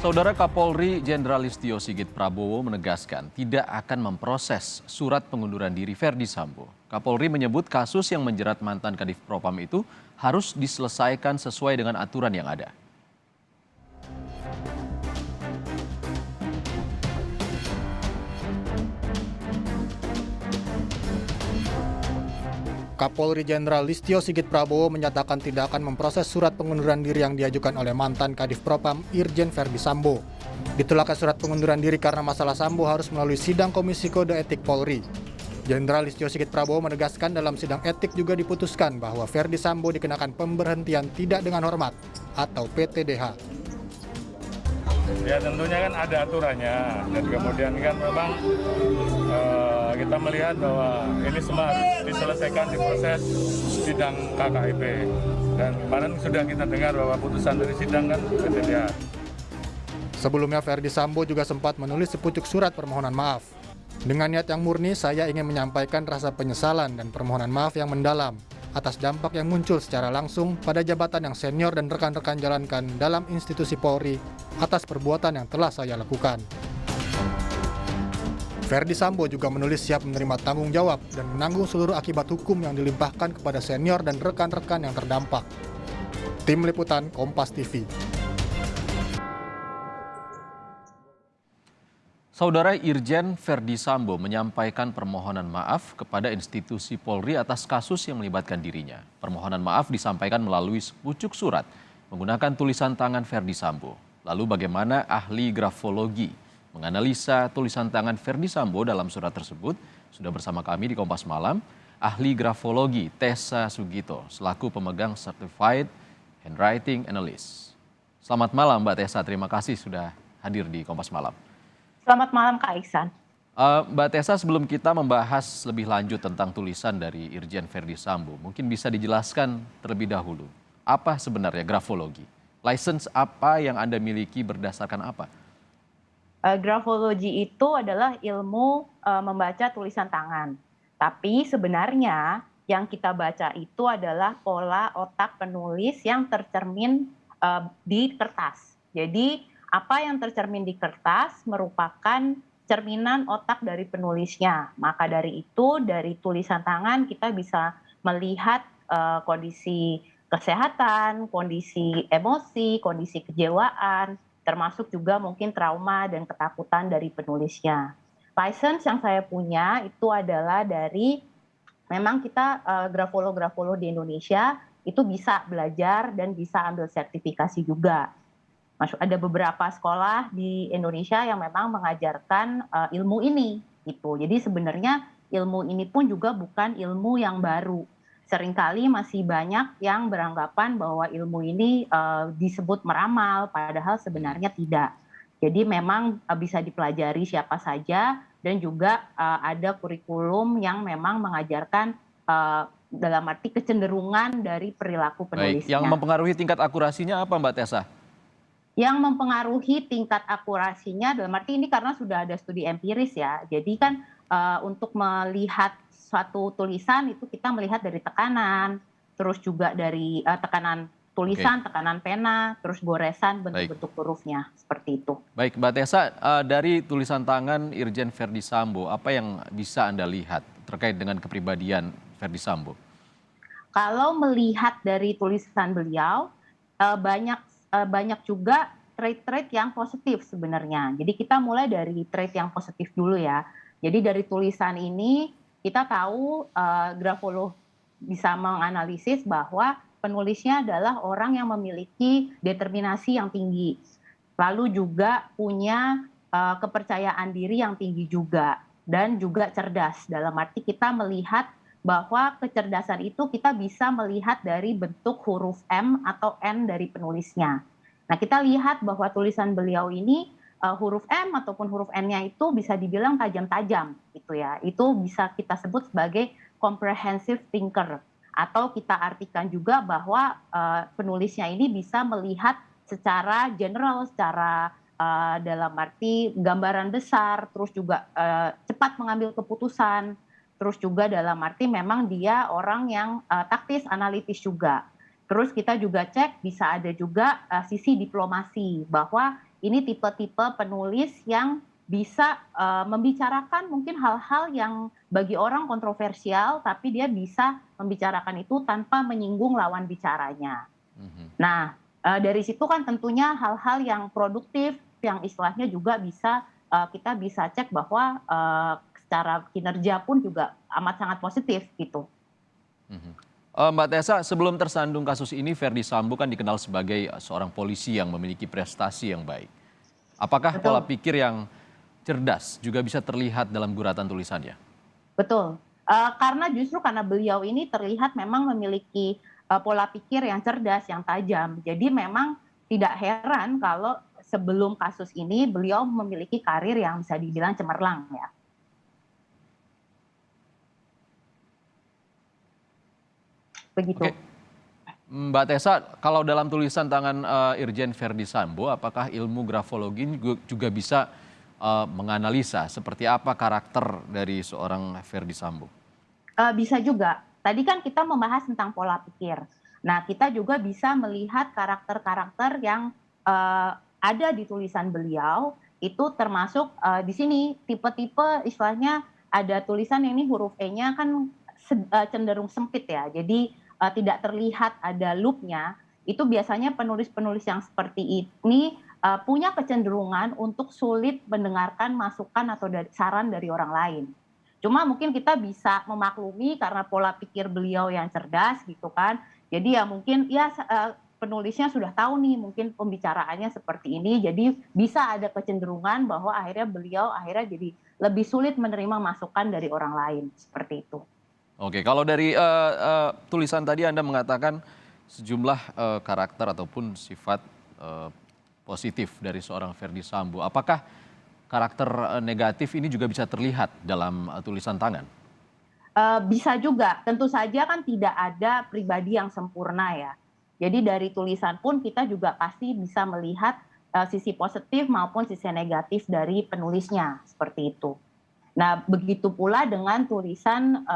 Saudara Kapolri Jenderal Listio Sigit Prabowo menegaskan tidak akan memproses surat pengunduran diri Verdi Sambo. Kapolri menyebut kasus yang menjerat mantan Kadif Propam itu harus diselesaikan sesuai dengan aturan yang ada. Kapolri Jenderal Listio Sigit Prabowo menyatakan tidak akan memproses surat pengunduran diri yang diajukan oleh mantan Kadif Propam Irjen Verdi Sambo. Ditolaknya surat pengunduran diri karena masalah Sambo harus melalui sidang Komisi Kode Etik Polri. Jenderal Listio Sigit Prabowo menegaskan dalam sidang etik juga diputuskan bahwa Verdi Sambo dikenakan pemberhentian tidak dengan hormat atau PTDH. Ya tentunya kan ada aturannya dan kemudian kan memang kita melihat bahwa ini semua harus diselesaikan di proses sidang KKIP dan kemarin sudah kita dengar bahwa putusan dari sidang kan PTDH. Sebelumnya Verdi Sambo juga sempat menulis sepucuk surat permohonan maaf. Dengan niat yang murni, saya ingin menyampaikan rasa penyesalan dan permohonan maaf yang mendalam atas dampak yang muncul secara langsung pada jabatan yang senior dan rekan-rekan jalankan dalam institusi Polri atas perbuatan yang telah saya lakukan. Verdi Sambo juga menulis siap menerima tanggung jawab dan menanggung seluruh akibat hukum yang dilimpahkan kepada senior dan rekan-rekan yang terdampak. Tim Liputan Kompas TV. Saudara Irjen Verdi Sambo menyampaikan permohonan maaf kepada institusi Polri atas kasus yang melibatkan dirinya. Permohonan maaf disampaikan melalui sepucuk surat menggunakan tulisan tangan Verdi Sambo. Lalu bagaimana ahli grafologi menganalisa tulisan tangan Verdi Sambo dalam surat tersebut? Sudah bersama kami di Kompas Malam, ahli grafologi Tessa Sugito selaku pemegang Certified Handwriting Analyst. Selamat malam Mbak Tessa, terima kasih sudah hadir di Kompas Malam. Selamat malam Kak Iksan. Mbak Tessa, sebelum kita membahas lebih lanjut tentang tulisan dari Irjen Verdi Sambo, mungkin bisa dijelaskan terlebih dahulu, apa sebenarnya grafologi? License apa yang Anda miliki berdasarkan apa? Grafologi itu adalah ilmu membaca tulisan tangan. Tapi sebenarnya yang kita baca itu adalah pola otak penulis yang tercermin di kertas. Jadi apa yang tercermin di kertas merupakan cerminan otak dari penulisnya. Maka dari itu, dari tulisan tangan kita bisa melihat kondisi kesehatan, kondisi emosi, kondisi kejiwaan, termasuk juga mungkin trauma dan ketakutan dari penulisnya. License yang saya punya itu adalah dari, memang kita grafolog-grafolog di Indonesia itu bisa belajar dan bisa ambil sertifikasi juga. Ada beberapa sekolah di Indonesia yang memang mengajarkan ilmu ini gitu. Jadi sebenarnya ilmu ini pun juga bukan ilmu yang baru. Seringkali masih banyak yang beranggapan bahwa ilmu ini disebut meramal, padahal sebenarnya tidak. Jadi memang bisa dipelajari siapa saja dan juga ada kurikulum yang memang mengajarkan dalam arti kecenderungan dari perilaku penulisnya. Baik, yang mempengaruhi tingkat akurasinya apa Mbak Tessa? Yang mempengaruhi tingkat akurasinya dalam arti ini karena sudah ada studi empiris ya. Jadi kan untuk melihat suatu tulisan itu kita melihat dari tekanan, terus juga dari tekanan tulisan, tekanan pena, terus goresan bentuk-bentuk hurufnya, seperti itu. Baik Mbak Tessa, dari tulisan tangan Irjen Verdi Sambo, apa yang bisa Anda lihat terkait dengan kepribadian Verdi Sambo? Kalau melihat dari tulisan beliau, banyak juga trait-trait yang positif sebenarnya. Jadi kita mulai dari trait yang positif dulu ya. Jadi dari tulisan ini kita tahu grafolog bisa menganalisis bahwa penulisnya adalah orang yang memiliki determinasi yang tinggi. Lalu juga punya kepercayaan diri yang tinggi juga. Dan juga cerdas. Dalam arti kita melihat bahwa kecerdasan itu kita bisa melihat dari bentuk huruf M atau N dari penulisnya. Nah, kita lihat bahwa tulisan beliau ini huruf M ataupun huruf N-nya itu bisa dibilang tajam-tajam gitu ya. Itu bisa kita sebut sebagai comprehensive thinker, atau kita artikan juga bahwa penulisnya ini bisa melihat secara general, secara dalam arti gambaran besar, terus juga cepat mengambil keputusan. Terus juga dalam arti memang dia orang yang taktis, analitis juga. Terus kita juga cek bisa ada juga sisi diplomasi, bahwa ini tipe-tipe penulis yang bisa membicarakan mungkin hal-hal yang bagi orang kontroversial, tapi dia bisa membicarakan itu tanpa menyinggung lawan bicaranya. Nah, dari situ kan tentunya hal-hal yang produktif, yang istilahnya juga bisa kita bisa cek bahwa secara kinerja pun juga amat sangat positif gitu. Mbak Tessa, sebelum tersandung kasus ini, Ferdy Sambo kan dikenal sebagai seorang polisi yang memiliki prestasi yang baik. Apakah pola Betul. pikir yang cerdas juga bisa terlihat dalam guratan tulisannya? Betul, karena justru karena beliau ini terlihat memang memiliki pola pikir yang cerdas, yang tajam. Jadi memang tidak heran kalau sebelum kasus ini beliau memiliki karir yang bisa dibilang cemerlang ya. Begitu. Oke, Mbak Tessa, kalau dalam tulisan tangan Irjen Ferdy Sambo, apakah ilmu grafologi juga bisa menganalisa seperti apa karakter dari seorang Ferdy Sambo? Bisa juga. Tadi kan kita membahas tentang pola pikir. Nah, kita juga bisa melihat karakter-karakter yang ada di tulisan beliau, itu termasuk di sini tipe-tipe istilahnya ada tulisan yang ini huruf E-nya kan cenderung sempit ya. Jadi tidak terlihat ada loop-nya. Itu biasanya penulis-penulis yang seperti ini punya kecenderungan untuk sulit mendengarkan masukan atau saran dari orang lain. Cuma mungkin kita bisa memaklumi karena pola pikir beliau yang cerdas gitu kan. Jadi ya mungkin ya penulisnya sudah tahu nih mungkin pembicaraannya seperti ini. Jadi bisa ada kecenderungan bahwa akhirnya beliau jadi lebih sulit menerima masukan dari orang lain seperti itu. Oke, kalau dari tulisan tadi Anda mengatakan sejumlah karakter ataupun sifat positif dari seorang Ferdy Sambo. Apakah karakter negatif ini juga bisa terlihat dalam tulisan tangan? Bisa juga, tentu saja kan tidak ada pribadi yang sempurna ya. Jadi dari tulisan pun kita juga pasti bisa melihat sisi positif maupun sisi negatif dari penulisnya, seperti itu. Nah, begitu pula dengan tulisan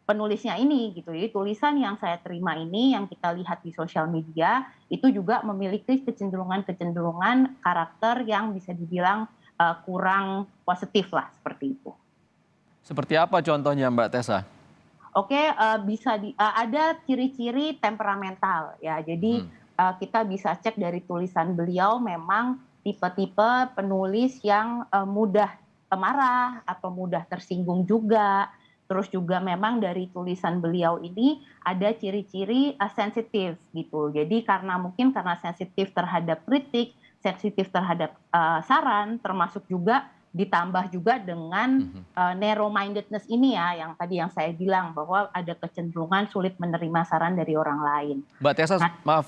penulisnya ini gitu. Jadi tulisan yang saya terima ini yang kita lihat di sosial media itu juga memiliki kecenderungan karakter yang bisa dibilang kurang positif lah seperti itu. Seperti apa contohnya Mbak Tessa? Oke, ada ciri-ciri temperamental ya. Jadi kita bisa cek dari tulisan beliau memang tipe-tipe penulis yang mudah marah atau mudah tersinggung juga. Terus juga memang dari tulisan beliau ini ada ciri-ciri sensitif gitu. Jadi karena sensitif terhadap kritik, sensitif terhadap saran, termasuk juga ditambah juga dengan narrow mindedness ini ya, yang tadi yang saya bilang bahwa ada kecenderungan sulit menerima saran dari orang lain. Mbak Tessa, maaf,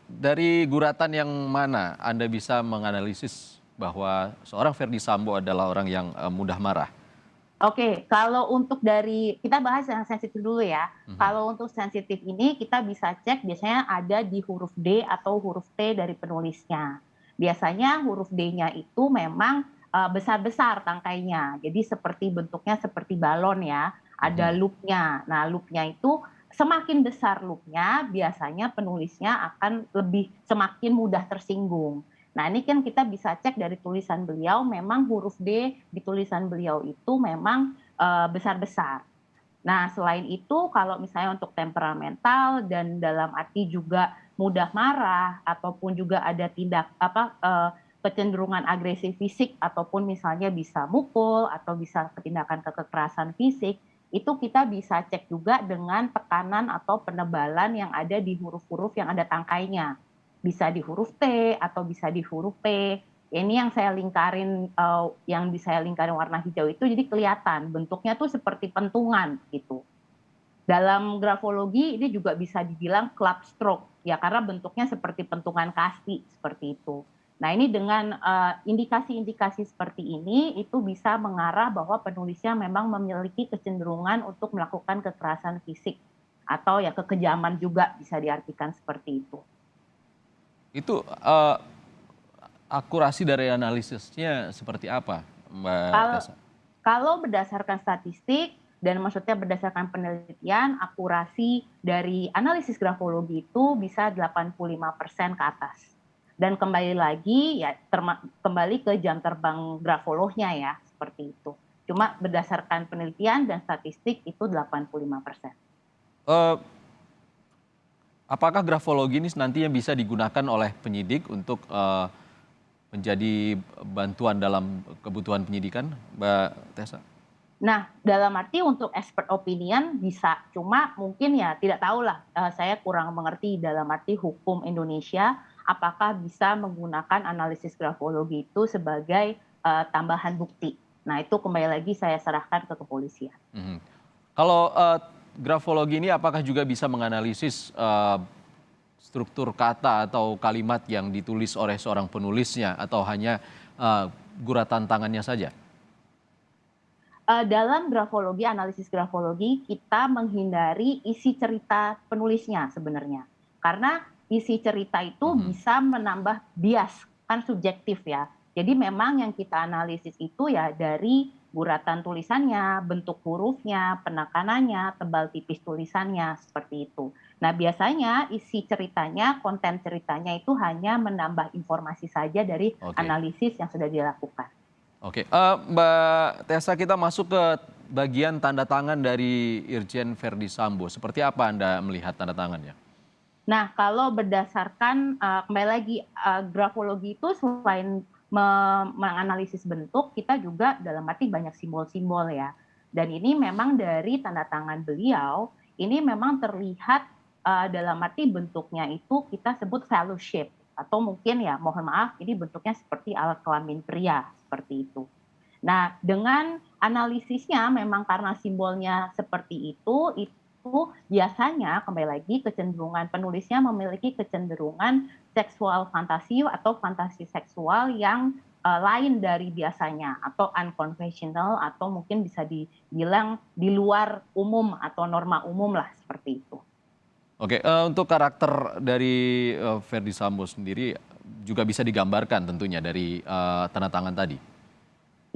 dari guratan yang mana Anda bisa menganalisis bahwa seorang Ferdy Sambo adalah orang yang mudah marah? Oke, kalau untuk kita bahas yang sensitif dulu ya. Kalau untuk sensitif ini kita bisa cek biasanya ada di huruf D atau huruf T dari penulisnya. Biasanya huruf D-nya itu memang besar-besar tangkainya. Jadi bentuknya seperti balon ya, ada loop-nya. Nah, loop-nya itu semakin besar loop-nya, biasanya penulisnya akan semakin mudah tersinggung. Nah, ini kan kita bisa cek dari tulisan beliau, memang huruf D di tulisan beliau itu memang besar-besar. Nah, selain itu kalau misalnya untuk temperamental dan dalam arti juga mudah marah ataupun juga ada kecenderungan agresi fisik ataupun misalnya bisa mukul atau bisa tindakan kekerasan fisik, itu kita bisa cek juga dengan tekanan atau penebalan yang ada di huruf-huruf yang ada tangkainya. Bisa di huruf T atau bisa di huruf P. Ini yang saya lingkarin, warna hijau itu jadi kelihatan bentuknya tuh seperti pentungan gitu. Dalam grafologi ini juga bisa dibilang club stroke ya, karena bentuknya seperti pentungan kasti seperti itu. Nah, ini dengan indikasi-indikasi seperti ini itu bisa mengarah bahwa penulisnya memang memiliki kecenderungan untuk melakukan kekerasan fisik atau ya kekejaman juga bisa diartikan seperti itu. Itu akurasi dari analisisnya seperti apa, Mbak Tessa? Kalau berdasarkan statistik, dan maksudnya berdasarkan penelitian, akurasi dari analisis grafologi itu bisa 85% ke atas. Dan kembali lagi ya kembali ke jam terbang grafolognya ya, seperti itu. Cuma berdasarkan penelitian dan statistik itu 85%. Eh, Apakah grafologi ini nantinya bisa digunakan oleh penyidik untuk menjadi bantuan dalam kebutuhan penyidikan, Mbak Tessa? Nah, dalam arti untuk expert opinion bisa, cuma mungkin ya tidak tahulah, saya kurang mengerti dalam arti hukum Indonesia, apakah bisa menggunakan analisis grafologi itu sebagai tambahan bukti. Nah, itu kembali lagi saya serahkan ke kepolisian. Kalau grafologi ini apakah juga bisa menganalisis struktur kata atau kalimat yang ditulis oleh seorang penulisnya atau hanya guratan tangannya saja? Dalam grafologi, analisis grafologi, kita menghindari isi cerita penulisnya sebenarnya. Karena isi cerita itu bisa menambah bias, kan subjektif ya. Jadi memang yang kita analisis itu ya dari guratan tulisannya, bentuk hurufnya, penekanannya, tebal tipis tulisannya, seperti itu. Nah, biasanya isi ceritanya, konten ceritanya itu hanya menambah informasi saja dari analisis yang sudah dilakukan. Oke, Mbak Tessa, kita masuk ke bagian tanda tangan dari Irjen Verdi Sambo. Seperti apa Anda melihat tanda tangannya? Nah, kalau berdasarkan kembali lagi grafologi itu selain menganalisis bentuk, kita juga dalam arti banyak simbol-simbol ya. Dan ini memang dari tanda tangan beliau, ini memang terlihat dalam arti bentuknya itu kita sebut fellowship. Atau mungkin ya mohon maaf ini bentuknya seperti alat kelamin pria, seperti itu. Nah, dengan analisisnya memang karena simbolnya seperti itu biasanya kembali lagi kecenderungan penulisnya memiliki kecenderungan seksual fantasi atau fantasi seksual yang lain dari biasanya atau unconventional atau mungkin bisa dibilang di luar umum atau norma umum lah seperti itu. Oke, untuk karakter dari Verdi Sambo sendiri juga bisa digambarkan tentunya dari tanda tangan tadi.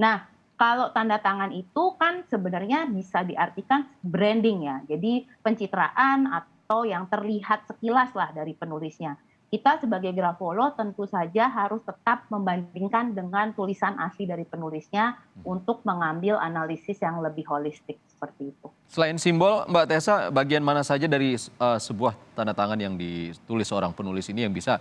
Nah, kalau tanda tangan itu kan sebenarnya bisa diartikan branding ya. Jadi pencitraan atau yang terlihat sekilas lah dari penulisnya. Kita sebagai grafolog tentu saja harus tetap membandingkan dengan tulisan asli dari penulisnya untuk mengambil analisis yang lebih holistik seperti itu. Selain simbol, Mbak Tessa, bagian mana saja dari sebuah tanda tangan yang ditulis seorang penulis ini yang bisa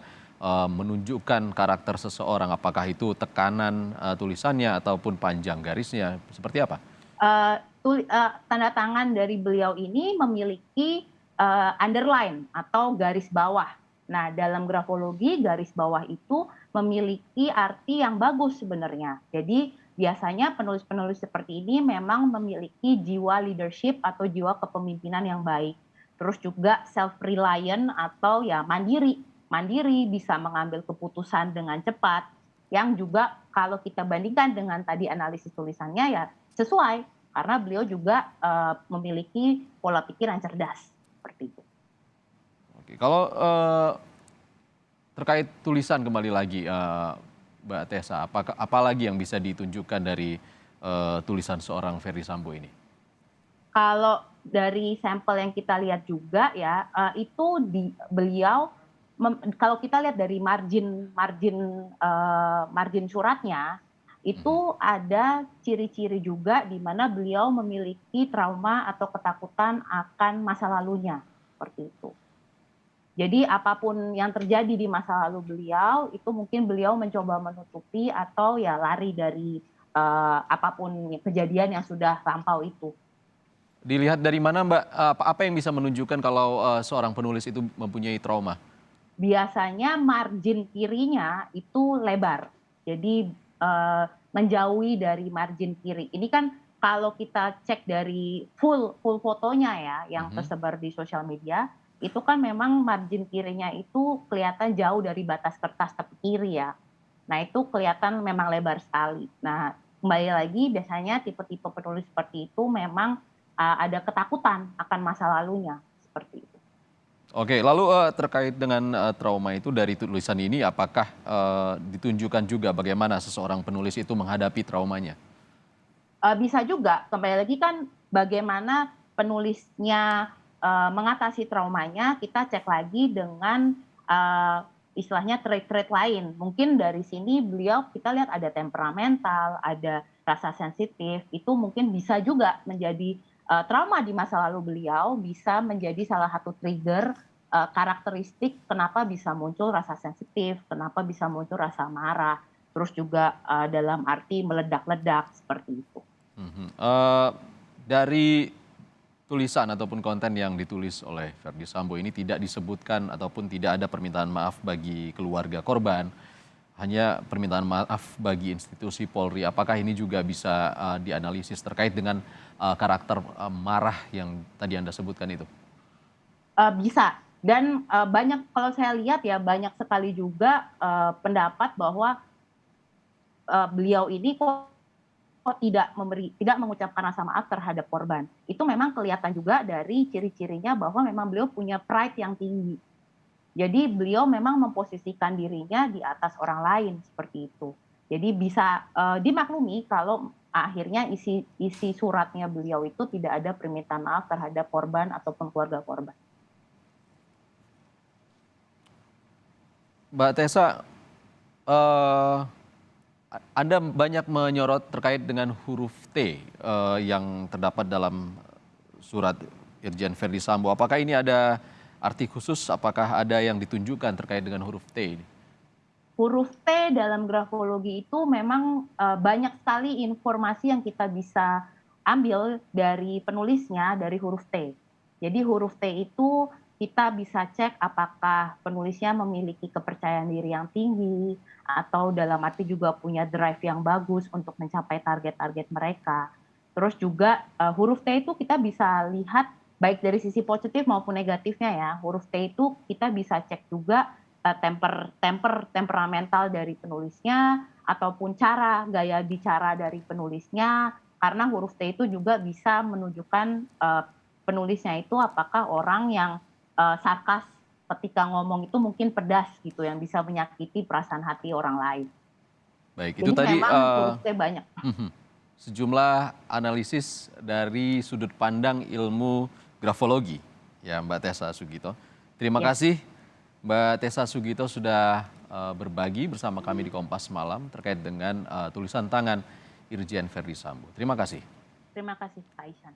menunjukkan karakter seseorang? Apakah itu tekanan tulisannya ataupun panjang garisnya? Seperti apa? Tanda tangan dari beliau ini memiliki underline atau garis bawah. Nah, dalam grafologi garis bawah itu memiliki arti yang bagus sebenarnya. Jadi biasanya penulis-penulis seperti ini memang memiliki jiwa leadership atau jiwa kepemimpinan yang baik. Terus juga self-reliant atau ya mandiri. Mandiri bisa mengambil keputusan dengan cepat. Yang juga kalau kita bandingkan dengan tadi analisis tulisannya ya sesuai. Karena beliau juga memiliki pola pikir yang cerdas. Seperti itu. Oke, kalau terkait tulisan kembali lagi, Mbak Tessa, apa lagi yang bisa ditunjukkan dari tulisan seorang Verdi Sambo ini? Kalau dari sampel yang kita lihat juga ya, itu beliau kalau kita lihat dari margin suratnya itu ada ciri-ciri juga di mana beliau memiliki trauma atau ketakutan akan masa lalunya seperti itu. Jadi apapun yang terjadi di masa lalu beliau itu mungkin beliau mencoba menutupi atau ya lari dari apapun kejadian yang sudah lampau itu. Dilihat dari mana Mbak, apa yang bisa menunjukkan kalau seorang penulis itu mempunyai trauma? Biasanya margin kirinya itu lebar. Jadi menjauhi dari margin kiri. Ini kan kalau kita cek dari full fotonya ya yang tersebar di sosial media, itu kan memang margin kirinya itu kelihatan jauh dari batas kertas tepi kiri ya. Nah itu kelihatan memang lebar sekali. Nah kembali lagi biasanya tipe-tipe penulis seperti itu memang ada ketakutan akan masa lalunya seperti itu. Oke, lalu terkait dengan trauma itu dari tulisan ini, apakah ditunjukkan juga bagaimana seseorang penulis itu menghadapi traumanya? Bisa juga, kembali lagi kan bagaimana penulisnya mengatasi traumanya, kita cek lagi dengan istilahnya trait-trait lain. Mungkin dari sini beliau kita lihat ada temperamental, ada rasa sensitif, itu mungkin bisa juga menjadi trauma di masa lalu beliau, bisa menjadi salah satu trigger karakteristik kenapa bisa muncul rasa sensitif, kenapa bisa muncul rasa marah, terus juga dalam arti meledak-ledak seperti itu. Dari tulisan ataupun konten yang ditulis oleh Ferdy Sambo ini tidak disebutkan ataupun tidak ada permintaan maaf bagi keluarga korban, hanya permintaan maaf bagi institusi Polri. Apakah ini juga bisa dianalisis terkait dengan karakter marah yang tadi Anda sebutkan itu? Bisa, dan banyak, kalau saya lihat ya, banyak sekali juga pendapat bahwa beliau ini kok tidak mengucapkan rasa maaf terhadap korban. Itu memang kelihatan juga dari ciri-cirinya bahwa memang beliau punya pride yang tinggi. Jadi beliau memang memposisikan dirinya di atas orang lain seperti itu. Jadi bisa dimaklumi kalau akhirnya isi suratnya beliau itu tidak ada permintaan maaf terhadap korban ataupun keluarga korban. Mbak Tessa, Anda banyak menyorot terkait dengan huruf T yang terdapat dalam surat Irjen Ferdy Sambo. Apakah ini ada arti khusus? Apakah ada yang ditunjukkan terkait dengan huruf T ini? Huruf T dalam grafologi itu memang banyak sekali informasi yang kita bisa ambil dari penulisnya dari huruf T. Jadi huruf T itu kita bisa cek apakah penulisnya memiliki kepercayaan diri yang tinggi, atau dalam arti juga punya drive yang bagus untuk mencapai target-target mereka. Terus juga huruf T itu kita bisa lihat baik dari sisi positif maupun negatifnya ya. Huruf T itu kita bisa cek juga temperamental dari penulisnya, ataupun gaya bicara dari penulisnya, karena huruf T itu juga bisa menunjukkan penulisnya itu apakah orang yang sarkas ketika ngomong itu mungkin pedas gitu, yang bisa menyakiti perasaan hati orang lain. Baik, Jadi itu tadi memang huruf T banyak. sejumlah analisis dari sudut pandang ilmu grafologi, ya Mbak Tessa Sugito. Terima kasih Mbak Tessa Sugito sudah berbagi bersama kami di Kompas Malam terkait dengan tulisan tangan Irjen Ferdy Sambo. Terima kasih. Terima kasih Pak Isan.